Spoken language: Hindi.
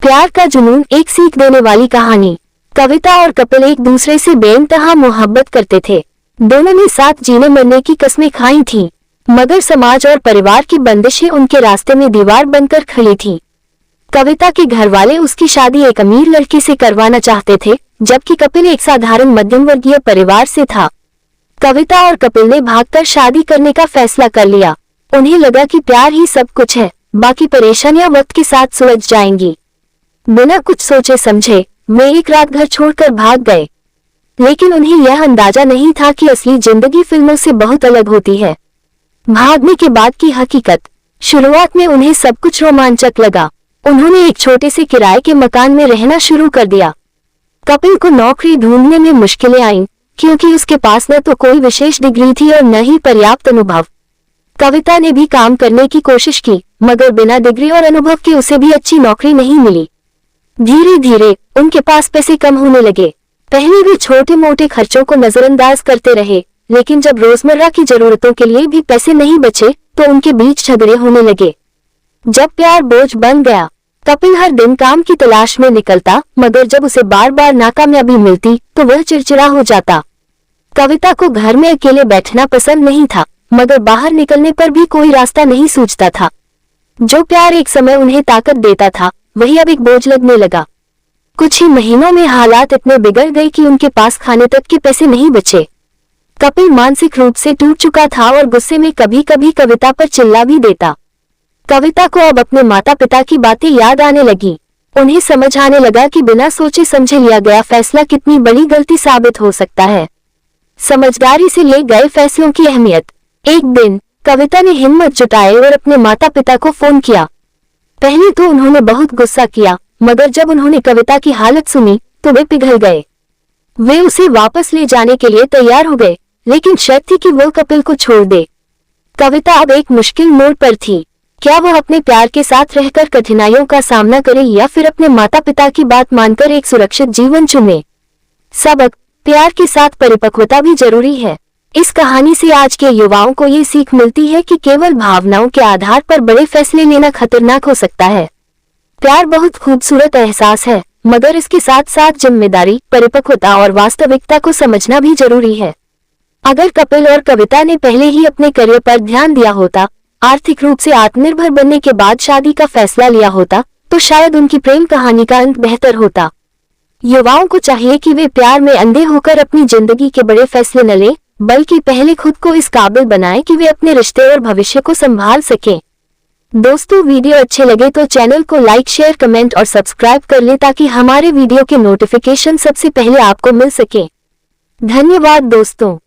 प्यार का जुनून, एक सीख देने वाली कहानी। कविता और कपिल एक दूसरे से बेइंतहा मोहब्बत करते थे। दोनों ने साथ जीने मरने की कस्में खाई थीं, मगर समाज और परिवार की बंदिशें उनके रास्ते में दीवार बनकर खड़ी थीं। कविता के घरवाले उसकी शादी एक अमीर लड़की से करवाना चाहते थे, जबकि कपिल एक साधारण मध्यम वर्गीय परिवार से था। कविता और कपिल ने भागकर शादी करने का फैसला कर लिया। उन्हें लगा कि प्यार ही सब कुछ है, बाकी परेशानियां वक्त के साथ सुलझ जाएंगी। बिना कुछ सोचे समझे वे एक रात घर छोड़कर भाग गए, लेकिन उन्हें यह अंदाजा नहीं था कि असली जिंदगी फिल्मों से बहुत अलग होती है। भागने के बाद की हकीकत। शुरुआत में उन्हें सब कुछ रोमांचक लगा। उन्होंने एक छोटे से किराए के मकान में रहना शुरू कर दिया। कपिल को नौकरी ढूंढने में मुश्किलें आईं, क्योंकि उसके पास न तो कोई विशेष डिग्री थी और न ही पर्याप्त अनुभव। कविता ने भी काम करने की कोशिश की, मगर बिना डिग्री और अनुभव के उसे भी अच्छी नौकरी नहीं मिली। धीरे धीरे उनके पास पैसे कम होने लगे। पहले वे छोटे मोटे खर्चों को नजरअंदाज करते रहे, लेकिन जब रोजमर्रा की जरूरतों के लिए भी पैसे नहीं बचे तो उनके बीच झगड़े होने लगे। जब प्यार बोझ बन गया, कपिल हर दिन काम की तलाश में निकलता, मगर जब उसे बार बार नाकामयाबी मिलती तो वह चिड़चिड़ा हो जाता। कविता को घर में अकेले बैठना पसंद नहीं था, मगर बाहर निकलने पर भी कोई रास्ता नहीं सूझता था। जो प्यार एक समय उन्हें ताकत देता था, वही अब एक बोझ लगने लगा। कुछ ही महीनों में हालात इतने बिगड़ गए कि उनके पास खाने तक के पैसे नहीं बचे। कपिल मानसिक रूप से टूट चुका था और गुस्से में कभी कभी कविता पर चिल्ला भी देता। कविता को अब अपने माता पिता की बातें याद आने लगी। उन्हें समझ आने लगा कि बिना सोचे समझे लिया गया फैसला कितनी बड़ी गलती साबित हो सकता है। समझदारी से लिए गए फैसलों की अहमियत। एक दिन कविता ने हिम्मत जुटाई और अपने माता पिता को फोन किया। पहले तो उन्होंने बहुत गुस्सा किया, मगर जब उन्होंने कविता की हालत सुनी तो वे पिघल गए। वे उसे वापस ले जाने के लिए तैयार हो गए, लेकिन शर्त थी कि वो कपिल को छोड़ दे। कविता अब एक मुश्किल मोड़ पर थी। क्या वह अपने प्यार के साथ रहकर कठिनाइयों का सामना करे या फिर अपने माता पिता की बात मानकर एक सुरक्षित जीवन चुने? सबक: प्यार के साथ परिपक्वता भी जरूरी है। इस कहानी से आज के युवाओं को ये सीख मिलती है कि केवल भावनाओं के आधार पर बड़े फैसले लेना खतरनाक हो सकता है। प्यार बहुत खूबसूरत एहसास है, मगर इसके साथ साथ जिम्मेदारी, परिपक्वता और वास्तविकता को समझना भी जरूरी है। अगर कपिल और कविता ने पहले ही अपने करियर पर ध्यान दिया होता, आर्थिक रूप से आत्मनिर्भर बनने के बाद शादी का फैसला लिया होता, तो शायद उनकी प्रेम कहानी का अंत बेहतर होता। युवाओं को चाहिए कि वे प्यार में अंधे होकर अपनी जिंदगी के बड़े फैसले न लें, बल्कि पहले खुद को इस काबिल बनाएं कि वे अपने रिश्ते और भविष्य को संभाल सकें। दोस्तों, वीडियो अच्छे लगे तो चैनल को लाइक, शेयर, कमेंट और सब्सक्राइब कर लें ताकि हमारे वीडियो के नोटिफिकेशन सबसे पहले आपको मिल सके। धन्यवाद दोस्तों।